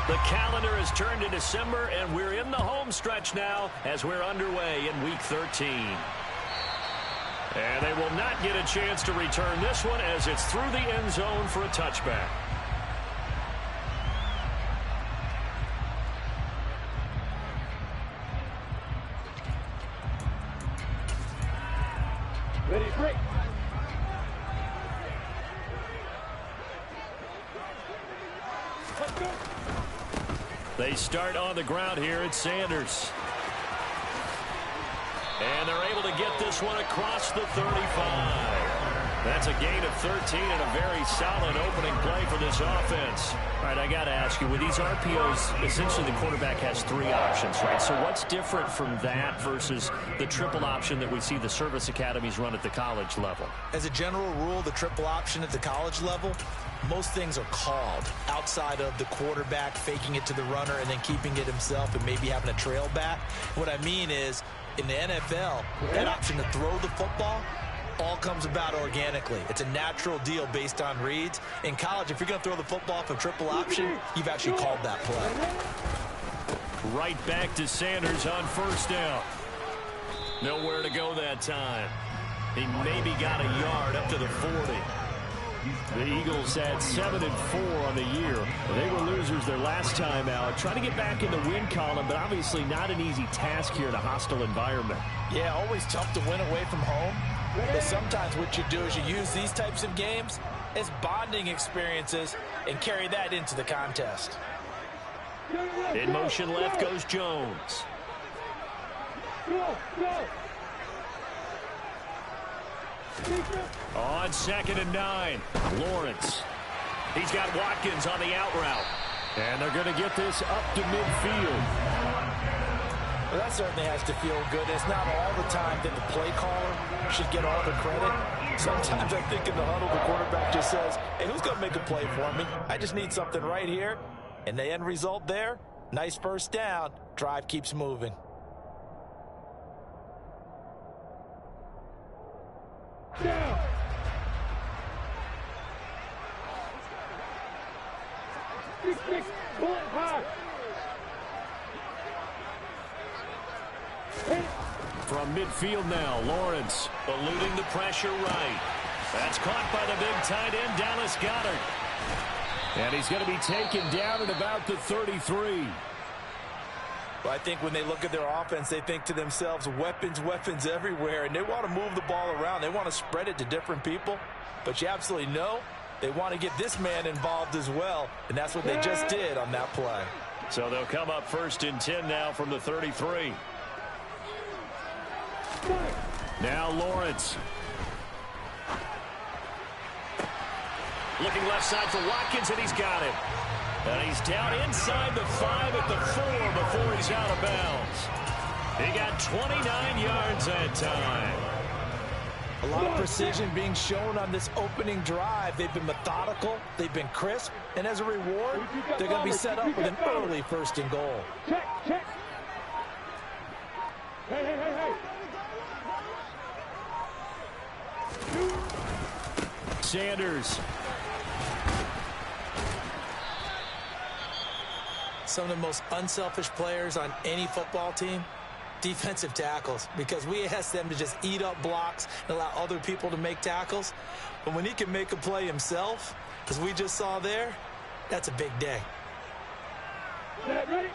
The calendar has turned to December, and we're in the home stretch now as we're underway in Week 13. And they will not get a chance to return this one as it's through the end zone for a touchback. Ready, break. They start on the ground here at Sanders. And they're able to get this one across the 35. That's a gain of 13 and a very solid opening play for this offense. All right, I got to ask you, with these RPOs, essentially the quarterback has three options, right? So what's different from that versus the triple option that we see the service academies run at the college level? As a general rule, the triple option at the college level, most things are called outside of the quarterback faking it to the runner and then keeping it himself and maybe having a trail back. What I mean is, in the NFL, that option to throw the football all comes about organically. It's a natural deal based on reads. In college, if you're going to throw the football off a triple option, you've actually called that play. Right back to Sanders on first down. Nowhere to go that time. He maybe got a yard up to the 40. The Eagles had 7-4 on the year. They were losers their last time out. Trying to get back in the win column, but obviously not an easy task here in a hostile environment. Yeah, always tough to win away from home. But sometimes what you do is you use these types of games as bonding experiences and carry that into the contest. In motion left goes Jones. On 2nd and 9, Lawrence. He's got Watkins on the out route. And they're going to get this up to midfield. Well, that certainly has to feel good. It's not all the time that the play caller should get all the credit. Sometimes I think in the huddle, the quarterback just says, hey, who's going to make a play for me? I just need something right here. And the end result there, nice first down. Drive keeps moving. Down. Six, bullet high. From midfield now, Lawrence eluding the pressure right. That's caught by the big tight end, Dallas Goedert. And he's going to be taken down at about the 33. Well, I think when they look at their offense, they think to themselves, weapons, weapons everywhere, and they want to move the ball around. They want to spread it to different people, but you absolutely know they want to get this man involved as well, and that's what they just did on that play. So they'll come up 1st and 10 now from the 33. Now Lawrence. Looking left side for Watkins, and he's got it. And he's down inside the 5 at the 4 before he's out of bounds. He got 29 yards that time. A lot of precision being shown on this opening drive. They've been methodical, they've been crisp, and as a reward, they're going to be set up with an early 1st and goal. Check. Hey. Sanders. Some of the most unselfish players on any football team, defensive tackles, because we ask them to just eat up blocks and allow other people to make tackles. But when he can make a play himself, as we just saw there, that's a big day. Ready?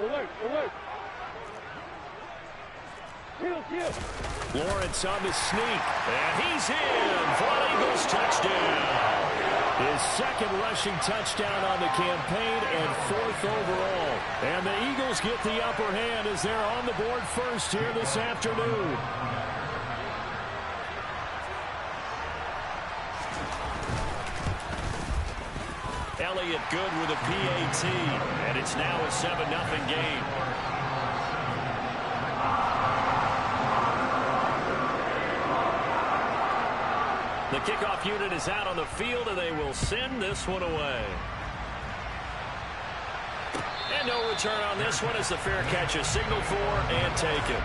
Alert. Kill. Lawrence on the sneak, and he's in for an Eagles touchdown. His 2nd rushing touchdown on the campaign and 4th overall. And the Eagles get the upper hand as they're on the board first here this afternoon. Elliott good with a PAT, and it's now a 7-0 game. The kickoff unit is out on the field, and they will send this one away. And no return on this one as the fair catch is signaled for and taken.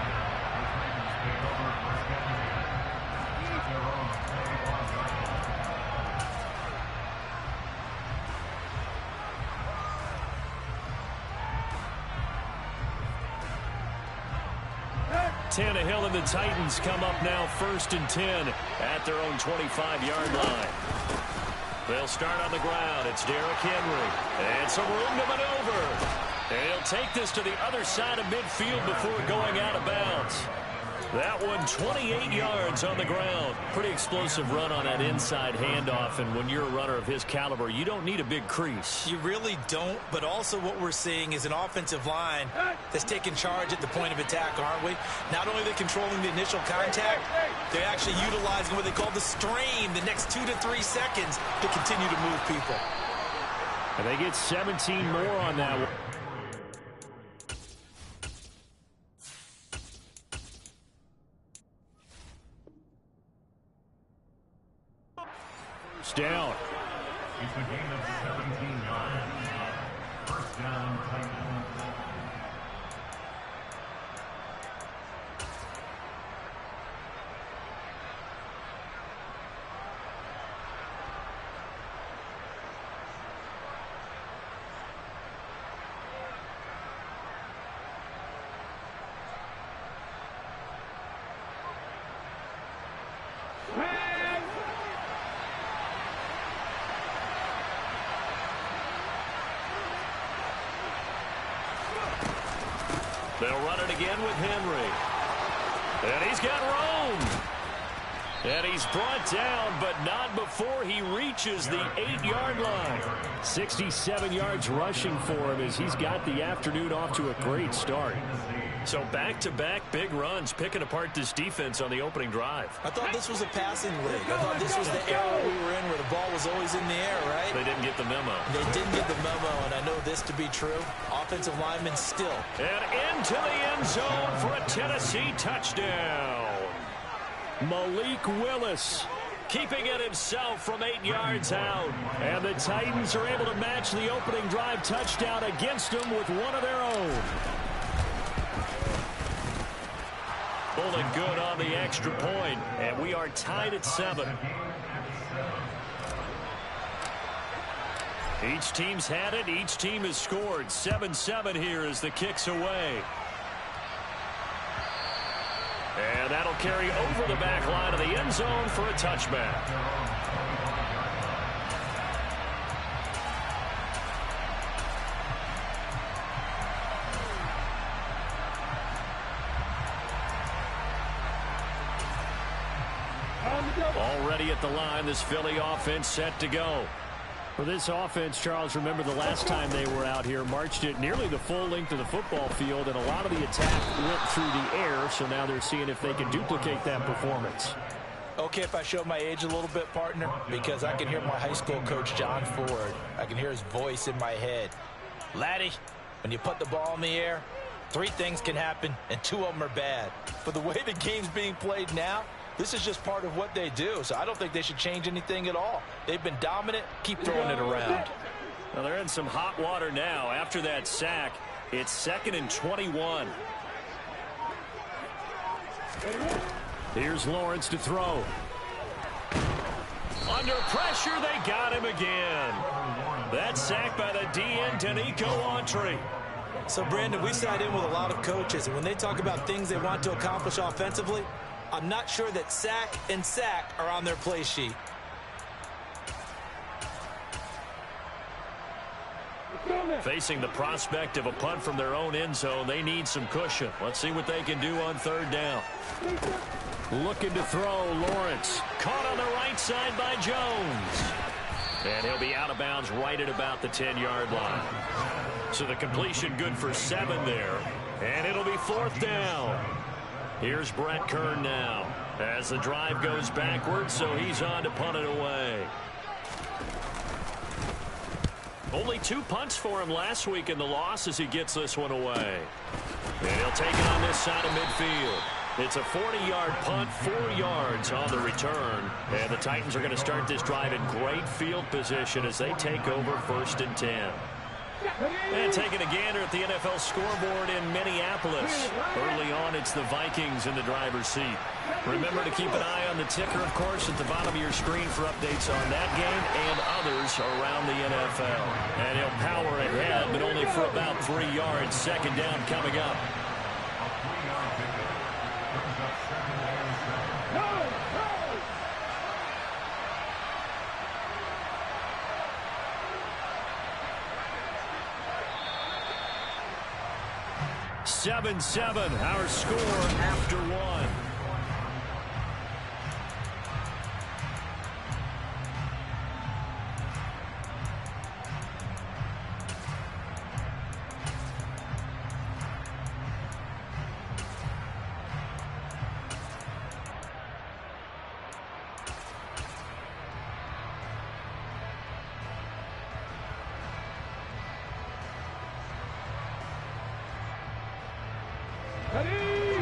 Tannehill and the Titans come up now 1st and 10 at their own 25-yard line. They'll start on the ground. It's Derrick Henry. And some room to maneuver. And he'll take this to the other side of midfield before going out of bounds. That one 28 yards on the ground. Pretty explosive run on that inside handoff. And when you're a runner of his caliber, you don't need a big crease. You really don't, but also what we're seeing is an offensive line that's taking charge at the point of attack, aren't we? Not only are they controlling the initial contact, they're actually utilizing what they call the strain, the next 2 to 3 seconds to continue to move people. And they get 17 more on that one. Down. It's a gain of 17 yards. First down, Titans. They'll run it again with Henry. And he's got room. And he's brought down, but not before he reaches the 8-yard line. 67 yards rushing for him as he's got the afternoon off to a great start. So back-to-back big runs, picking apart this defense on the opening drive. I thought this was a passing league. I thought this was the era we were in where the ball was always in the air, right? They didn't get the memo. They didn't get the memo, and I know this to be true. Offensive linemen still. And into the end zone for a Tennessee touchdown. Malik Willis keeping it himself from 8 yards out. And the Titans are able to match the opening drive touchdown against them with one of their own. Pulling good on the extra point, and we are tied at 7. Each team's had it. Each team has scored. 7-7 here as the kick's away. And that'll carry over the back line of the end zone for a touchback. Already at the line, this Philly offense set to go. For this offense, Charles, remember the last time they were out here, marched it nearly the full length of the football field, and a lot of the attack went through the air, so now they're seeing if they can duplicate that performance. Okay, if I show my age a little bit, partner, because I can hear my high school coach, John Ford. I can hear his voice in my head. Laddie, when you put the ball in the air, 3 things can happen, and 2 of them are bad. But the way the game's being played now, this is just part of what they do, so I don't think they should change anything at all. They've been dominant. Keep throwing it around. Well, they're in some hot water now. After that sack, it's 2nd and 21. Here's Lawrence to throw. Under pressure, they got him again. That sack by the DN, Danico Autry. So, Brandon, we sat in with a lot of coaches, and when they talk about things they want to accomplish offensively, I'm not sure that sack and sack are on their play sheet. Facing the prospect of a punt from their own end zone, they need some cushion. Let's see what they can do on 3rd down. Looking to throw, Lawrence. Caught on the right side by Jones. And he'll be out of bounds right at about the 10-yard line. So the completion good for 7 there. And it'll be 4th down. Here's Brett Kern now as the drive goes backwards, so he's on to punt it away. Only 2 punts for him last week in the loss as he gets this one away. And he'll take it on this side of midfield. It's a 40-yard punt, 4 yards on the return. And the Titans are going to start this drive in great field position as they take over 1st and 10. And taking a gander at the NFL scoreboard in Minneapolis. Early on, it's the Vikings in the driver's seat. Remember to keep an eye on the ticker, of course, at the bottom of your screen for updates on that game and others around the NFL. And he'll power ahead, but only for about 3 yards. Second down coming up. Seven, our score after one.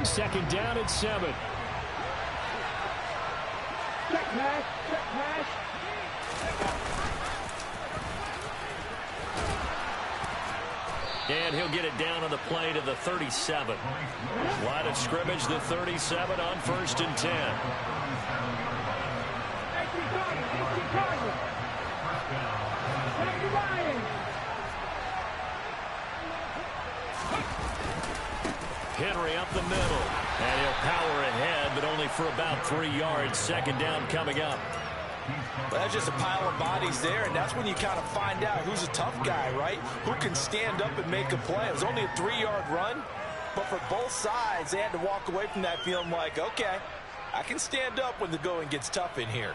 Second down at 7. Check pass. And he'll get it down on the play to the 37. Line of scrimmage, the 37 on 1st and 10. Henry up the middle. And he'll power ahead, but only for about 3 yards. Second down coming up. Well, that's just a pile of bodies there, and that's when you kind of find out who's a tough guy, right? Who can stand up and make a play. It was only a 3-yard run, but for both sides, they had to walk away from that feeling like, okay, I can stand up when the going gets tough in here.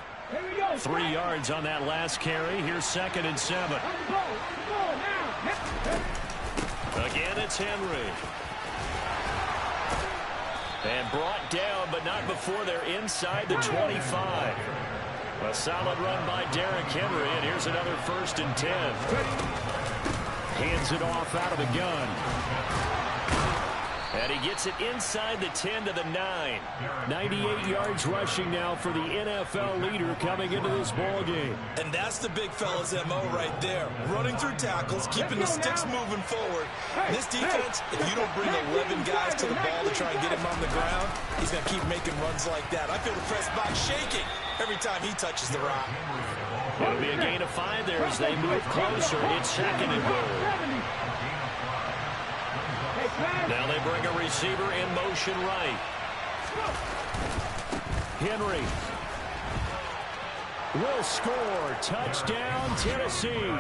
3 yards on that last carry. Here's 2nd and 7. Again, it's Henry. And brought down, but not before they're inside the 25. A solid run by Derrick Henry, and here's another 1st and 10. Hands it off out of the gun. And he gets it inside the 10 to the 9. 98 yards rushing now for the NFL leader coming into this ball game. And that's the big fella's MO right there. Running through tackles, keeping the sticks moving forward. This defense, if you don't bring 11 guys to the ball to try and get him on the ground, he's going to keep making runs like that. I feel the press box shaking every time he touches the rock. It'll be a gain of 5 there as they move closer. It's 2nd and goal. Now they bring a receiver in motion right. Henry will score. Touchdown, Tennessee.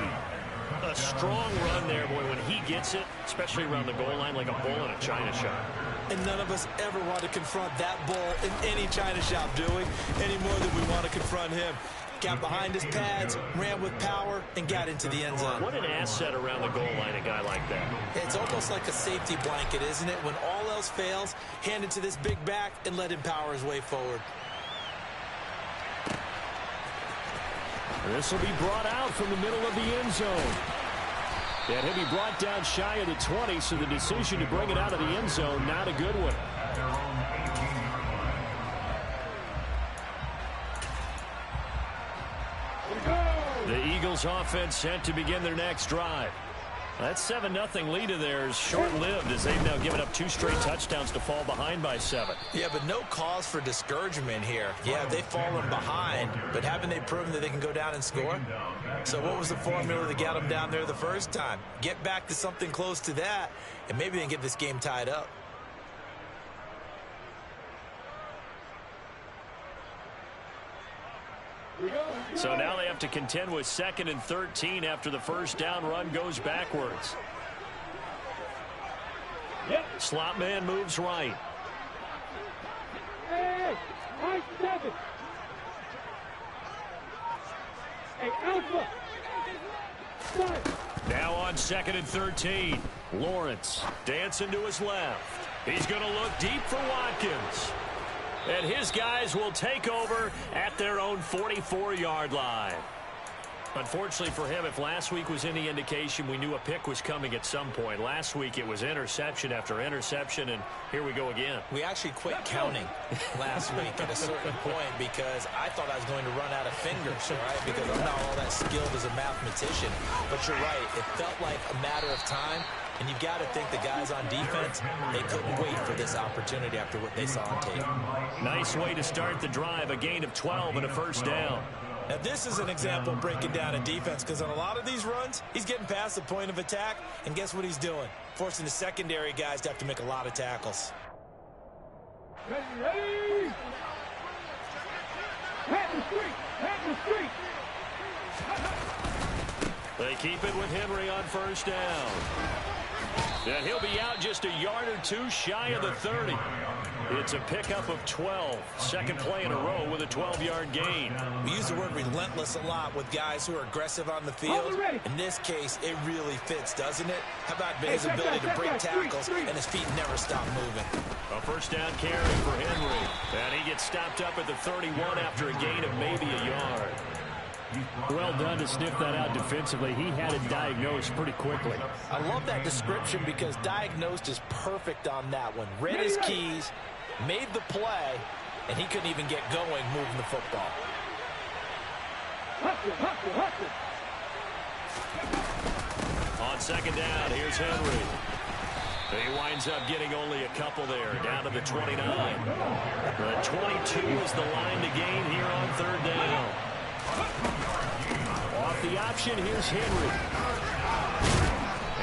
A strong run there, boy, when he gets it, especially around the goal line like a bull in a china shop. And none of us ever want to confront that bull in any china shop, do we? Any more than we want to confront him. Got behind his pads, ran with power, and got into the end zone. What an asset around the goal line, a guy like that. It's almost like a safety blanket, isn't it? When all else fails, hand it to this big back and let him power his way forward. This will be brought out from the middle of the end zone. And he'll be brought down shy of the 20, so the decision to bring it out of the end zone, not a good one. The Eagles offense set to begin their next drive. That 7-0 lead of theirs short-lived as they've now given up 2 straight touchdowns to fall behind by 7. Yeah, but no cause for discouragement here. Yeah, they've fallen behind, but haven't they proven that they can go down and score? So what was the formula that got them down there the first time? Get back to something close to that, and maybe they can get this game tied up. So now they have to contend with 2nd and 13 after the first down run goes backwards. Slot man moves right. Hey, right 7. Hey, Alpha. Now on 2nd and 13. Lawrence dancing to his left. He's going to look deep for Watkins. And his guys will take over at their own 44-yard line. Unfortunately for him, if last week was any indication, we knew a pick was coming at some point. Last week it was interception after interception, and here we go again. We actually quit counting last week at a certain point because I thought I was going to run out of fingers, all right, because I'm not all that skilled as a mathematician. But you're right, it felt like a matter of time, and you've got to think the guys on defense, they couldn't wait for this opportunity after what they saw on tape. Nice way to start the drive, a gain of 12 and a first down. Now, this is an example of breaking down a defense because on a lot of these runs, he's getting past the point of attack, and guess what he's doing? Forcing the secondary guys to have to make a lot of tackles. Ready! Pat the street! Pat the street! They keep it with Henry on first down. And he'll be out just a yard or two shy of the 30. It's a pickup of 12. Second play in a row with a 12-yard gain. We use the word relentless a lot with guys who are aggressive on the field. In this case, it really fits, doesn't it? How about his ability to break tackles and his feet never stop moving? A first down carry for Henry. And he gets stopped up at the 31 after a gain of maybe a yard. Well done to sniff that out defensively. He had it diagnosed pretty quickly. I love that description because diagnosed is perfect on that one. Read his keys, made the play, and he couldn't even get going moving the football. On second down, here's Henry. He winds up getting only a couple there, down to the 29. The 22 is the line to gain here on third down. Off the option, here's Henry.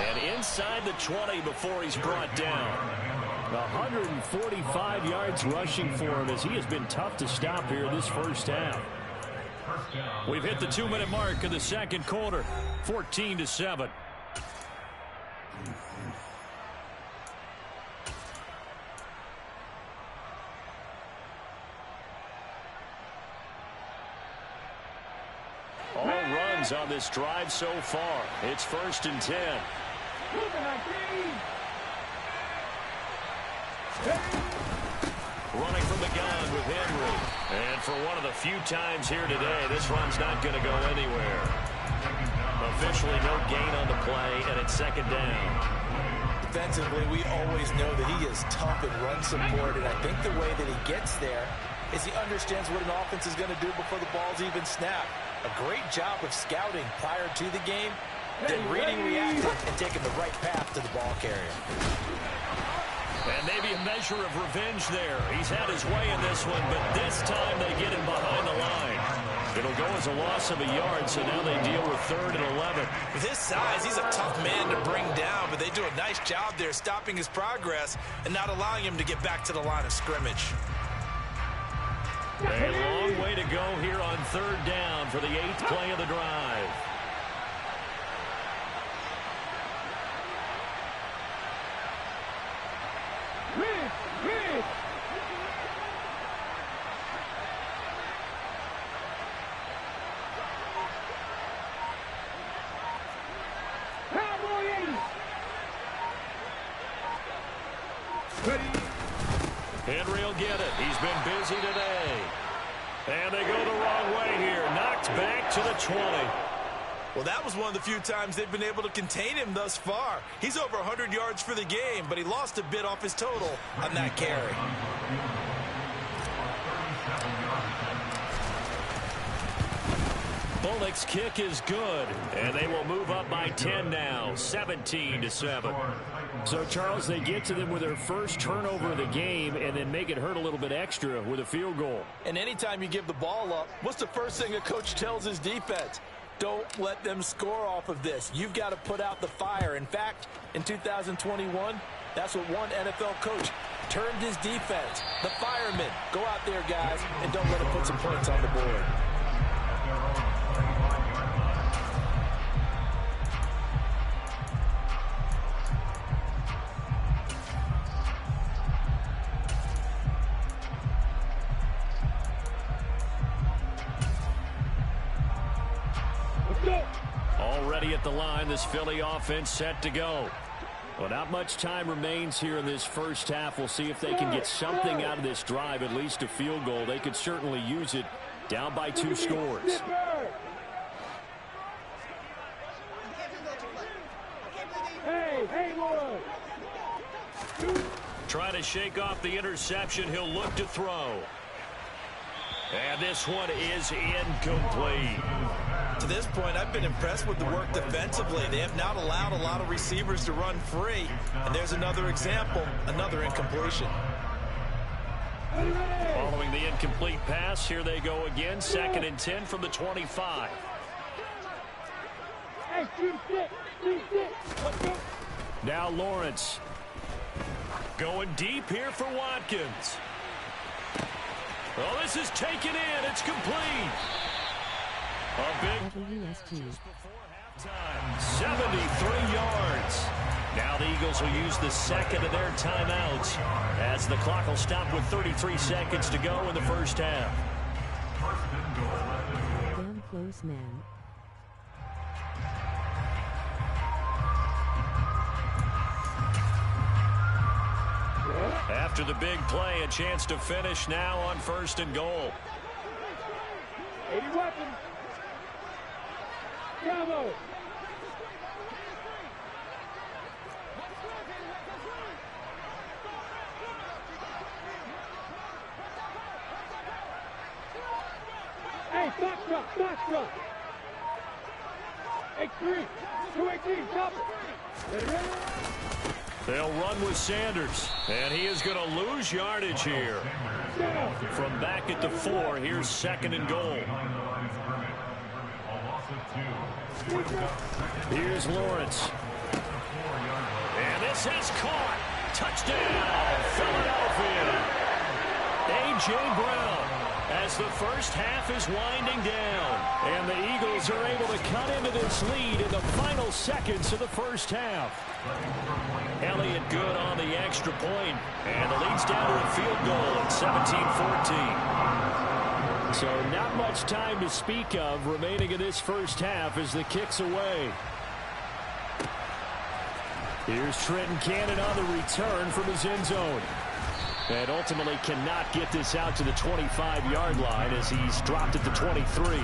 And inside the 20 before he's brought down. 145 yards rushing for him as he has been tough to stop here this first half. We've hit the 2-minute mark of the second quarter, 14-7. All runs on this drive so far. It's 1st and 10. Running from the gun with Henry. And for one of the few times here today, this run's not going to go anywhere. Officially no gain on the play, and it's second down. Defensively, we always know that he is tough in run support, and I think the way that he gets there is he understands what an offense is going to do before the ball's even snapped. A great job of scouting prior to the game, then reading, reacting, and taking the right path to the ball carrier. And maybe a measure of revenge there. He's had his way in this one, but this time they get him behind the line. It'll go as a loss of a yard, so now they deal with 3rd and 11. With his size, he's a tough man to bring down, but they do a nice job there stopping his progress and not allowing him to get back to the line of scrimmage. A long way to go here on third down for the 8th play of the drive. Henry will get it. He's been busy today. And they go the wrong way here. Knocked back to the 20. Well, that was one of the few times they've been able to contain him thus far. He's over 100 yards for the game, but he lost a bit off his total on that carry. Bullock's kick is good, and they will move up by 10 now, 17-7. So, Charles, they get to them with their first turnover of the game and then make it hurt a little bit extra with a field goal. And anytime you give the ball up, what's the first thing a coach tells his defense? Don't let them score off of this. You've got to put out the fire. In fact, in 2021, that's what one NFL coach termed his defense. The firemen. Go out there, guys, and don't let them put some points on the board. Already at the line, this Philly offense set to go. Well, not much time remains here in this first half. We'll see if they can get something out of this drive, at least a field goal. They could certainly use it down by 2 scores. Trying to shake off the interception. He'll look to throw. And this one is incomplete. To this point, I've been impressed with the work defensively. They have not allowed a lot of receivers to run free. And there's another example, another incompletion. Following the incomplete pass, here they go again. 2nd and 10 from the 25. Now Lawrence. Going deep here for Watkins. Oh, this is taken in. It's complete. A big just before halftime. 73 yards. Now the Eagles will use the second of their timeouts as the clock will stop with 33 seconds to go in the first half. Damn close, man. After the big play, a chance to finish now on 1st and goal. 80 weapons. Bravo. Hey, box truck, box truck. X3, 218, stop it. They'll run with Sanders, and he is going to lose yardage here. From back at the 4, here's 2nd and goal. Here's Lawrence. And this is caught. Touchdown, Philadelphia. A.J. Brown as the first half is winding down. And the Eagles are able to cut into this lead in the final seconds of the first half. Elliott good on the extra point, and the lead's down to a field goal at 17-14. So not much time to speak of remaining in this first half as the kick's away. Here's Trenton Cannon on the return from his end zone. And ultimately cannot get this out to the 25-yard line as he's dropped at the 23.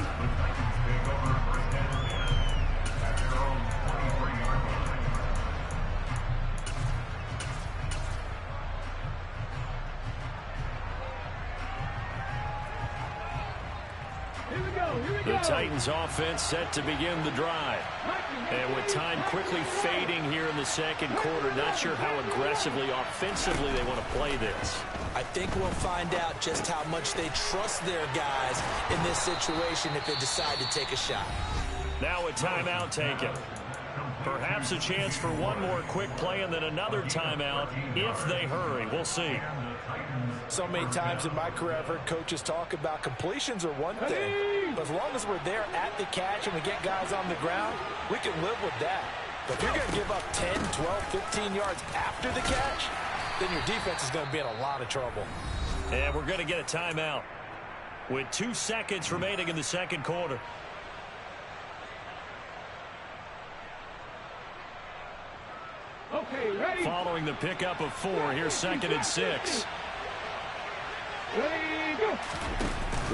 The Titans offense set to begin the drive. And with time quickly fading here in the second quarter, not sure how aggressively, offensively they want to play this. I think we'll find out just how much they trust their guys in this situation if they decide to take a shot. Now a timeout taken. Perhaps a chance for one more quick play and then another timeout if they hurry. We'll see. So many times in my career I've heard coaches talk about completions are one thing, but as long as we're there at the catch and we get guys on the ground, we can live with that. But if you're going to give up 10, 12, 15 yards after the catch, then your defense is going to be in a lot of trouble. And we're going to get a timeout with 2 seconds remaining in the second quarter. Okay, ready. Following the pickup of 4, here's 2nd and 6. Ready, go.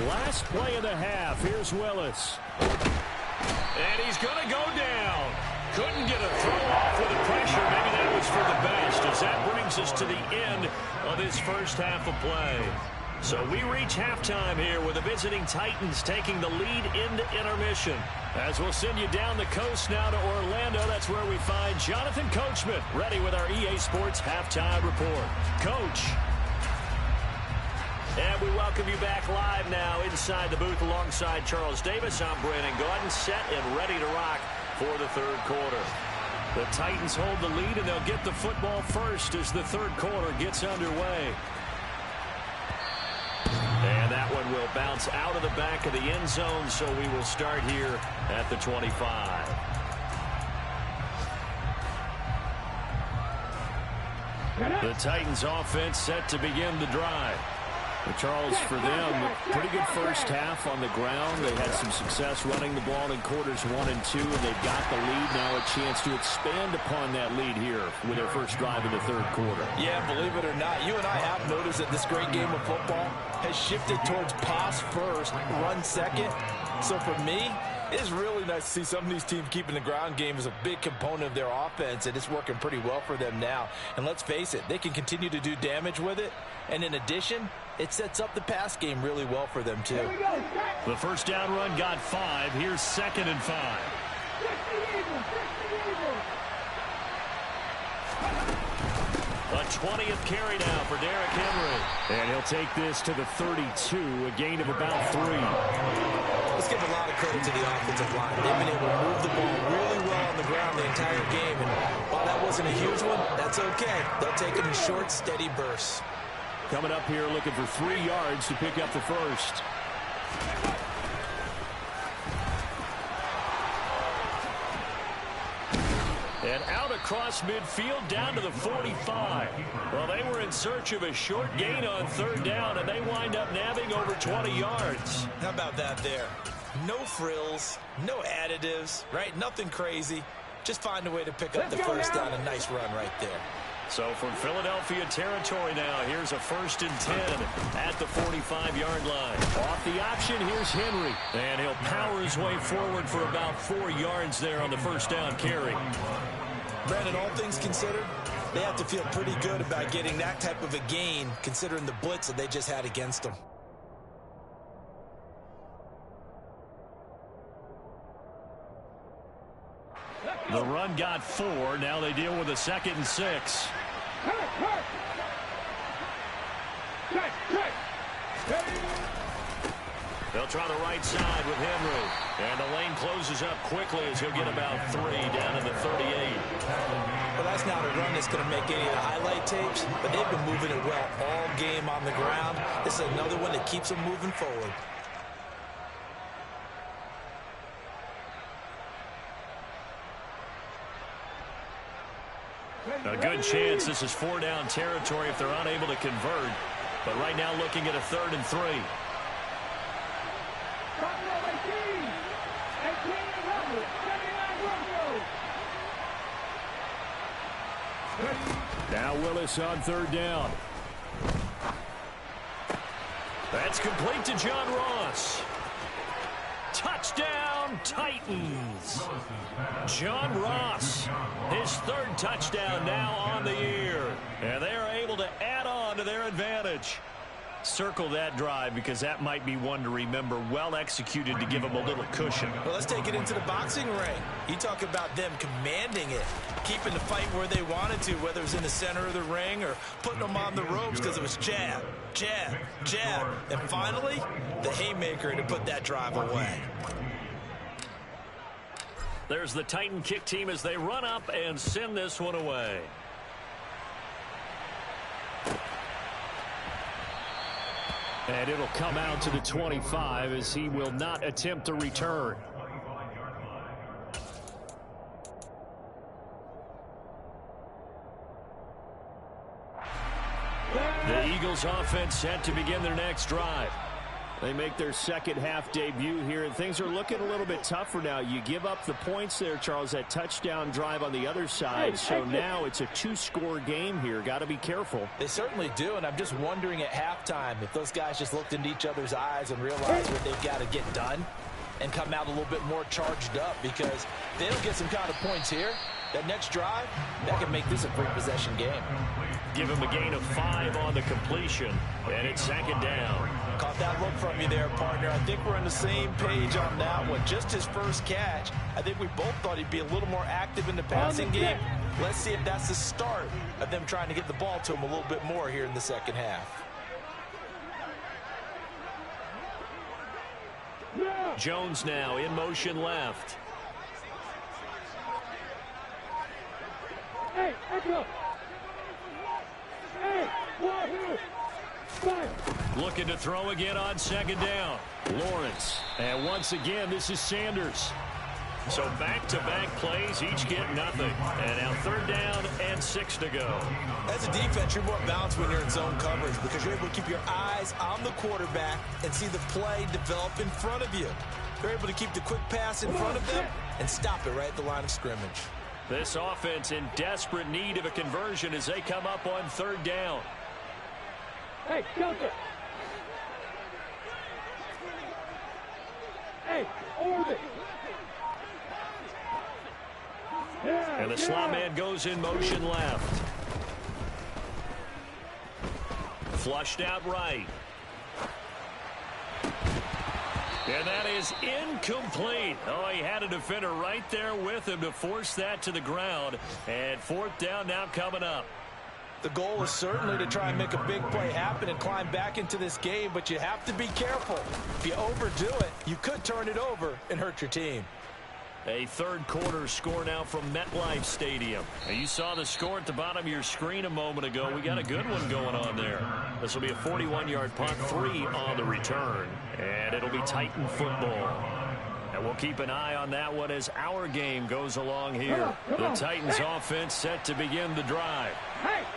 Last play of the half. Here's Willis. And he's going to go down. Couldn't get a throw off with the pressure. Maybe that was for the best, as that brings us to the end of this first half of play. So we reach halftime here with the visiting Titans taking the lead into intermission. As we'll send you down the coast now to Orlando, that's where we find Jonathan Coachman ready with our EA Sports halftime report. Coach. And we welcome you back live now inside the booth alongside Charles Davis. I'm Brandon Gaudin, set and ready to rock for the third quarter. The Titans hold the lead, and they'll get the football first as the third quarter gets underway. And that one will bounce out of the back of the end zone, so we will start here at the 25. The Titans offense set to begin the drive. Charles, for them, pretty good first half on the ground. They had some success running the ball in quarters 1 and 2, and they've got the lead now, a chance to expand upon that lead here with their first drive in the third quarter. Yeah, believe it or not, you and I have noticed that this great game of football has shifted towards pass first, run second. So for me, It is really nice to see some of these teams keeping the ground game as a big component of their offense, and it's working pretty well for them now. And let's face it, they can continue to do damage with it. And in addition, it sets up the pass game really well for them, too. The first down run got 5. Here's 2nd and 5. A 20th carry now for Derrick Henry. And he'll take this to the 32, a gain of about 3. Let's give a lot of credit to the offensive line. They've been able to move the ball really well on the ground the entire game. And while that wasn't a huge one, that's okay. They'll take it in short, steady bursts. Coming up here looking for 3 yards to pick up the first. And out across midfield down to the 45. Well, they were in search of a short gain on 3rd down, and they wind up nabbing over 20 yards. How about that there? No frills, no additives, right? Nothing crazy. Just find a way to pick up the first down. A nice run right there. So from Philadelphia territory now, here's a 1st and 10 at the 45-yard line. Off the option, here's Henry. And he'll power his way forward for about 4 yards there on the first down carry. Brandon, all things considered, they have to feel pretty good about getting that type of a gain considering the blitz that they just had against them. The run got 4. Now they deal with a 2nd and 6. They'll try the right side with Henry. And the lane closes up quickly as he'll get about 3 down to the 38. Well, that's not a run that's going to make any of the highlight tapes, but they've been moving it well all game on the ground. This is another one that keeps them moving forward. A good chance this is 4 down territory if they're unable to convert. But right now looking at a 3rd and 3. Now Willis on 3rd down. That's complete to John Ross. Touchdown, Titans. John Ross, his 3rd touchdown now on the year. And they are able to add on to their advantage. Circle that drive because that might be one to remember. Well executed to give them a little cushion. Well, let's take it into the boxing ring. You talk about them commanding it, keeping the fight where they wanted to, whether it was in the center of the ring or putting them on the ropes because it was jab, jab, jab. And finally, the haymaker to put that drive away. There's the Titan kick team as they run up and send this one away. And it'll come out to the 25 as he will not attempt to return. The Eagles offense set to begin their next drive. They make their 2nd half debut here, and things are looking a little bit tougher now. You give up the points there, Charles, that touchdown drive on the other side. So now it's a 2-score game here. Got to be careful. They certainly do, and I'm just wondering at halftime if those guys just looked into each other's eyes and realized what they've got to get done and come out a little bit more charged up, because if they don't get some kind of points here, that next drive, that could make this a 3-possession game. Give him a gain of 5 on the completion, and it's 2nd down. Caught that look from you there, partner. I think we're on the same page on that one. Just his first catch. I think we both thought he'd be a little more active in the passing game. Let's see if that's the start of them trying to get the ball to him a little bit more here in the 2nd half. Jones now in motion left. Hey, Looking to throw again on 2nd down. Lawrence. And once again, this is Sanders. So back-to-back plays, each get nothing. And now 3rd down and 6 to go. As a defense, you're more balanced when you're in zone coverage because you're able to keep your eyes on the quarterback and see the play develop in front of you. You're able to keep the quick pass in front of them and stop it right at the line of scrimmage. This offense in desperate need of a conversion as they come up on 3rd down. Hey, Delta. Hey, orbit. And the slot man goes in motion left. Flushed out right. And that is incomplete. Oh, he had a defender right there with him to force that to the ground. And fourth down now coming up. The goal is certainly to try and make a big play happen and climb back into this game, but you have to be careful. If you overdo it, you could turn it over and hurt your team. A third quarter score now from MetLife Stadium. Now, you saw the score at the bottom of your screen a moment ago. We got a good one going on there. This will be a 41-yard punt, 3 on the return, and it'll be Titan football. And we'll keep an eye on that one as our game goes along here. The Titans offense set to begin the drive.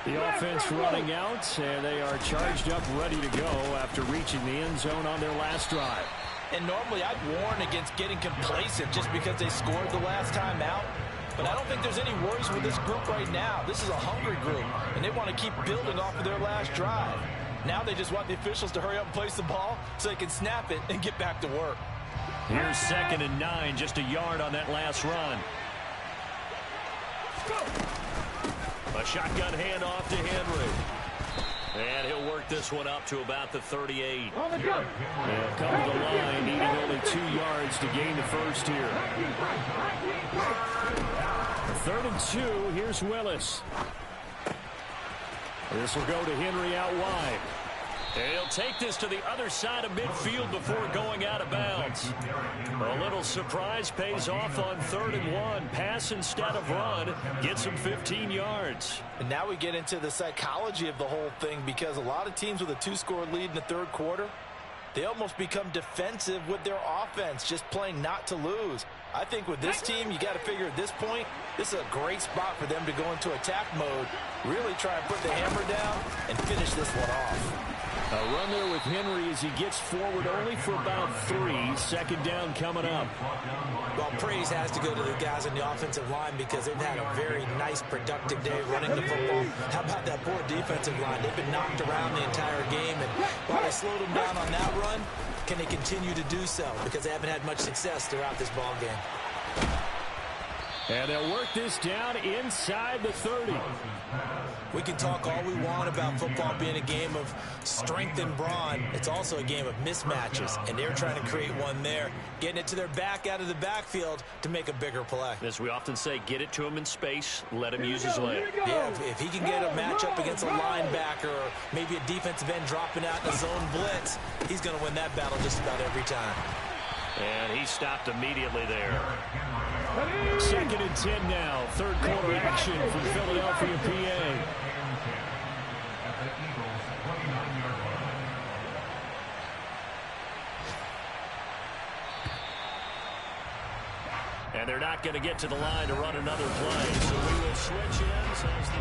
The offense running out, and they are charged up, ready to go after reaching the end zone on their last drive. And normally I'd warn against getting complacent just because they scored the last time out. But I don't think there's any worries with this group right now. This is a hungry group, and they want to keep building off of their last drive. Now they just want the officials to hurry up and place the ball so they can snap it and get back to work. Here's 2nd and 9, just a yard on that last run. A shotgun handoff to Henry. And he'll work this one up to about the 38. They'll come to the line, needing only 2 yards to gain the first here. 3rd and 2, here's Willis. This will go to Henry out wide. And he'll take this to the other side of midfield before going out of bounds. A little surprise pays off on 3rd and 1. Pass instead of run. Gets him 15 yards. And now we get into the psychology of the whole thing, because a lot of teams with a 2-score lead in the third quarter, they almost become defensive with their offense, just playing not to lose. I think with this team, you got to figure at this point, this is a great spot for them to go into attack mode, really try and put the hammer down and finish this one off. A run there with Henry as he gets forward only for about 3. 2nd down coming up. Well, praise has to go to the guys on the offensive line because they've had a very nice, productive day running the football. How about that poor defensive line? They've been knocked around the entire game, and while they slowed them down on that run, can they continue to do so? Because they haven't had much success throughout this ball game. And they'll work this down inside the 30. We can talk all we want about football being a game of strength and brawn. It's also a game of mismatches, and they're trying to create one there, getting it to their back out of the backfield to make a bigger play. As we often say, get it to him in space, let him use his leg. Yeah, if he can get a matchup against a linebacker or maybe a defensive end dropping out in a zone blitz, he's going to win that battle just about every time. And he stopped immediately there. 2nd and 10 now. 3rd quarter action from Philadelphia, PA. And they're not going to get to the line to run another play. So we will switch ends as the...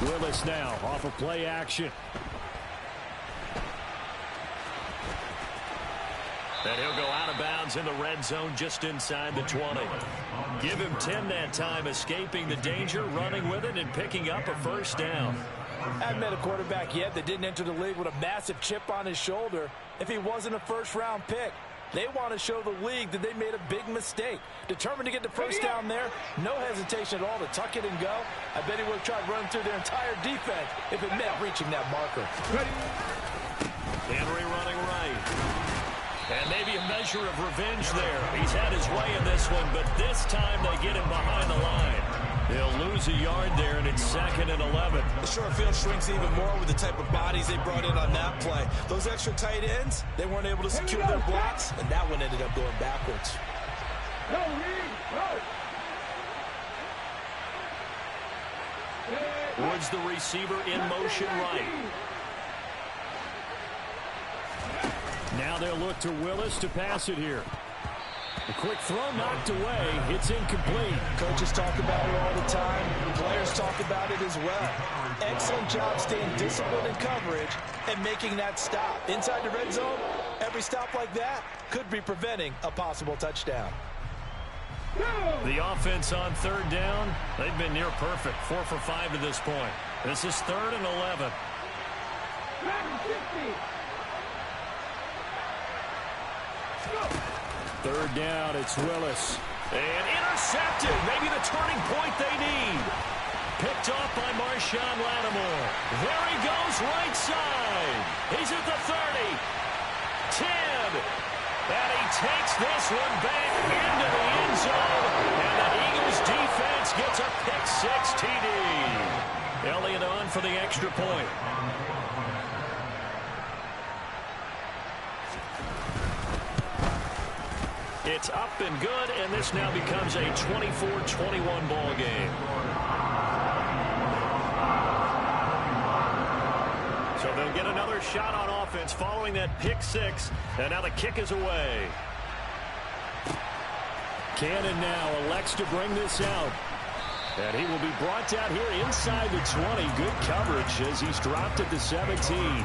Willis now off of play action. And he'll go out of bounds in the red zone just inside the 20. Give him 10 that time, escaping the danger, running with it, and picking up a 1st down. I haven't met a quarterback yet that didn't enter the league with a massive chip on his shoulder if he wasn't a 1st-round pick. They want to show the league that they made a big mistake. Determined to get the 1st down there, no hesitation at all to tuck it and go. I bet he would have tried running through their entire defense if it meant reaching that marker. Henry running right. And maybe a measure of revenge there. He's had his way in this one, but this time they get him behind the line. They'll lose a yard there, and it's 2nd and 11. The short field shrinks even more with the type of bodies they brought in on that play. Those extra tight ends, they weren't able to secure their blocks, and that one ended up going backwards. Woods, the receiver, in motion right. Now they'll look to Willis to pass it here. A quick throw knocked away. It's incomplete. Coaches talk about it all the time. Players talk about it as well. Excellent job staying disciplined in coverage and making that stop. Inside the red zone, every stop like that could be preventing a possible touchdown. The offense on third down, they've been near perfect. 4 for 5 to this point. This is 3rd and 11. Third down, it's Willis. And intercepted. Maybe the turning point they need. Picked off by Marshawn Lattimore. There he goes, right side. He's at the 30. 10. And he takes this one back into the end zone. And the Eagles defense gets a pick-6 TD. Elliott on for the extra point. It's up and good, and this now becomes a 24-21 ball game. So they'll get another shot on offense following that pick-6, and now the kick is away. Cannon now elects to bring this out. And he will be brought down here inside the 20. Good coverage as he's dropped at the 17.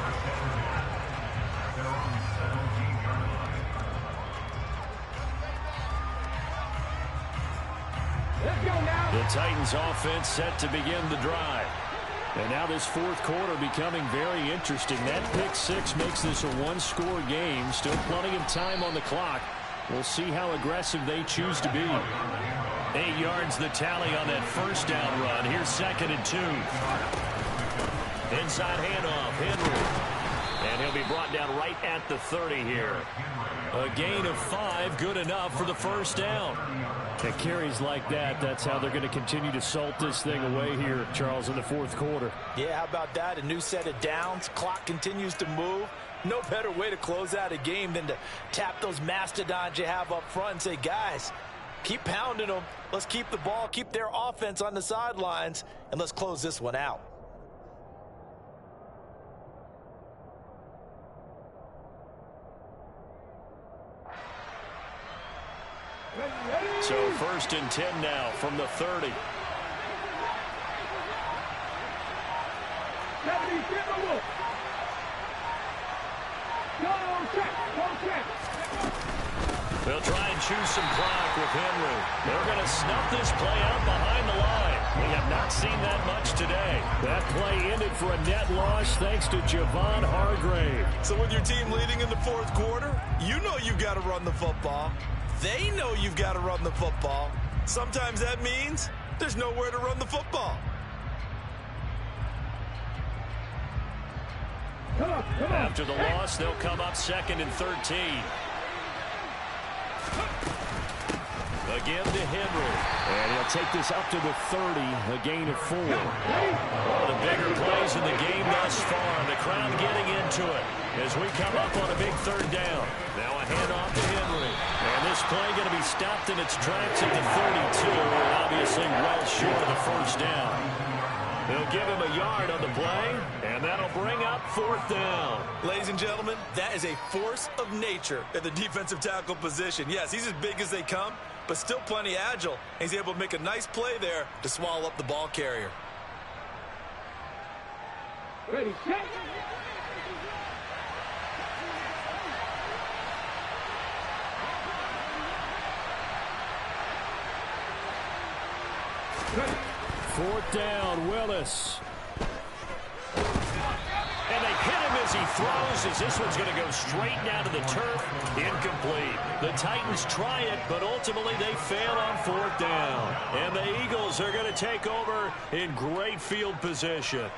The Titans offense set to begin the drive. And now this fourth quarter becoming very interesting. That pick-6 makes this a one-score game. Still plenty of time on the clock. We'll see how aggressive they choose to be. 8 yards the tally on that first down run. Here's 2nd and 2. Inside handoff, Henry. And he'll be brought down right at the 30 here. A gain of 5, good enough for the first down. At carries like that, that's how they're going to continue to salt this thing away here, Charles, in the fourth quarter. Yeah, how about that? A new set of downs. Clock continues to move. No better way to close out a game than to tap those mastodons you have up front and say, guys, keep pounding them. Let's keep the ball, keep their offense on the sidelines, and let's close this one out. So 1st and 10 now from the 30. They'll try and choose some clock with Henry. They're going to snuff this play out behind the line. We have not seen that much today. That play ended for a net loss thanks to Javon Hargrave. So with your team leading in the fourth quarter, you know you've got to run the football. They know you've got to run the football. Sometimes that means there's nowhere to run the football. After the loss, they'll come up 2nd and 13. Again to Henry. And he'll take this up to the 30, a gain of 4. One of the bigger plays in the game thus far. The crowd getting into it as we come up on a big 3rd down. Now a handoff to Henry. And this play going to be stopped in its tracks at the 32. And obviously well short of the first down. They'll give him a yard on the play, and that'll bring up 4th down. Ladies and gentlemen, that is a force of nature at the defensive tackle position. Yes, he's as big as they come, but still plenty agile. He's able to make a nice play there to swallow up the ball carrier. Ready, set. Ready. 4th down, Willis. And they hit him as he throws, as this one's going to go straight down to the turf. Incomplete. The Titans try it, but ultimately they fail on 4th down. And the Eagles are going to take over in great field position.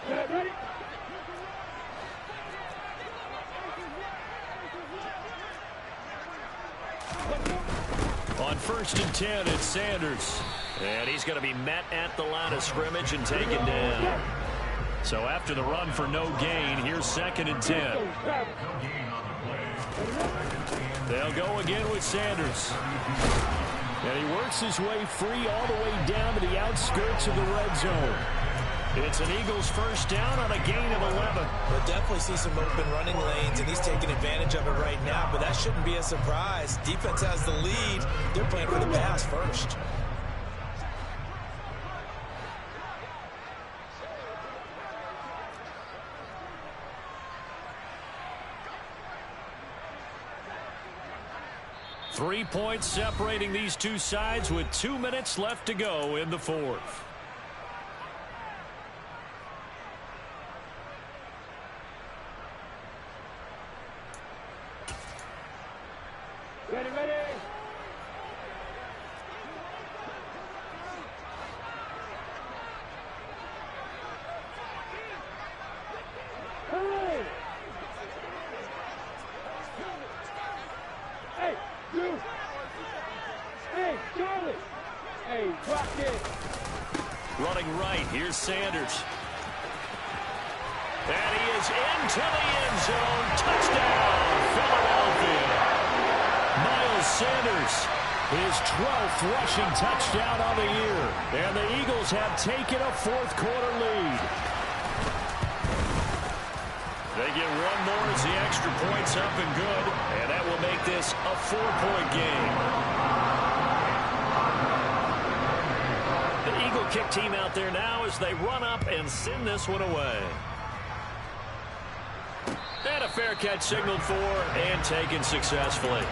Ready. On 1st and 10, it's Sanders. And he's going to be met at the line of scrimmage and taken down. So after the run for no gain, here's 2nd and 10. They'll go again with Sanders. And he works his way free all the way down to the outskirts of the red zone. It's an Eagles first down on a gain of 11. We'll definitely see some open running lanes, and he's taking advantage of it right now, but that shouldn't be a surprise. Defense has the lead. They're playing for the pass first. Three points separating these two sides with 2 minutes left to go in the fourth. Ready, ready. Hey! Hey, you! Hey, Charlie! Hey, drop it! Running right, here's Sanders. And he is into the end zone. Touchdown, Philadelphia. Miles Sanders, his 12th rushing touchdown on the year. And the Eagles have taken a fourth quarter lead. They get one more as the extra point's up and good. And that will make this a 4-point game. The Eagle kick team out there now as they run up and send this one away. And a fair catch signaled for and taken successfully.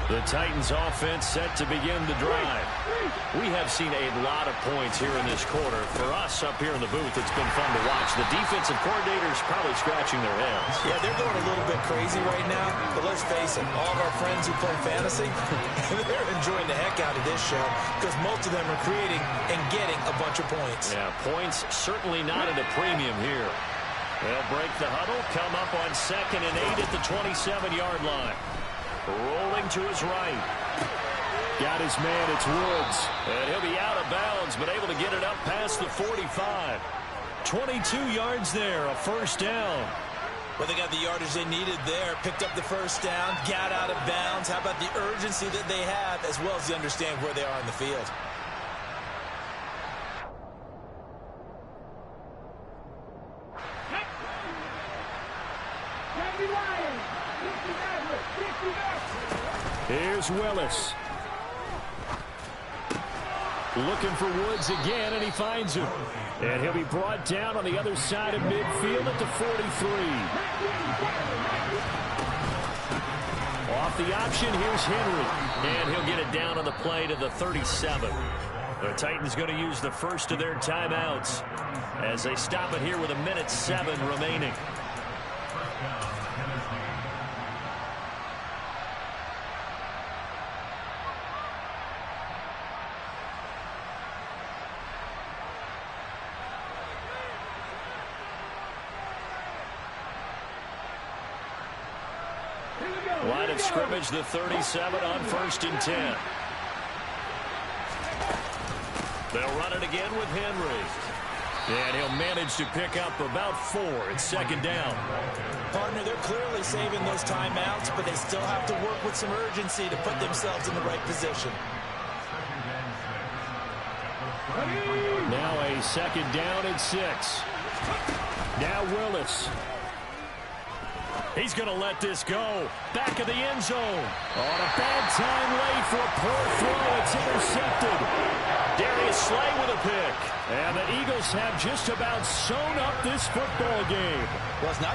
The Titans offense set to begin the drive. We have seen a lot of points here in this quarter. For us up here in the booth, it's been fun to watch. The defensive coordinators probably scratching their heads. Yeah, they're going a little bit crazy right now, but let's face it, all of our friends who play fantasy, they're enjoying the heck out of this show because most of them are creating and getting a bunch of points. Yeah, points certainly not at a premium here. They'll break the huddle, come up on 2nd and 8 at the 27-yard line. Rolling to his right. Got his man, it's Woods. And he'll be out of bounds, but able to get it up past the 45. 22 yards there, a first down. Well, they got the yardage they needed there, picked up the first down, got out of bounds. How about the urgency that they have, as well as they understand where they are in the field. Here's Willis. Looking for Woods again, and he finds him. And he'll be brought down on the other side of midfield at the 43. Off the option, here's Henry. And he'll get it down on the play to the 37. The Titans going to use the first of their timeouts as they stop it here with 1:07 remaining. Line of scrimmage, the 37 on 1st and 10. They'll run it again with Henry. And he'll manage to pick up about 4 at 2nd down. Partner, they're clearly saving those timeouts, but they still have to work with some urgency to put themselves in the right position. Now a 2nd down and 6. Now Willis. He's going to let this go. Back of the end zone. On a bad time late for a poor throw. It's intercepted. Darius Slay with a pick. And the Eagles have just about sewn up this football game. Well, it's not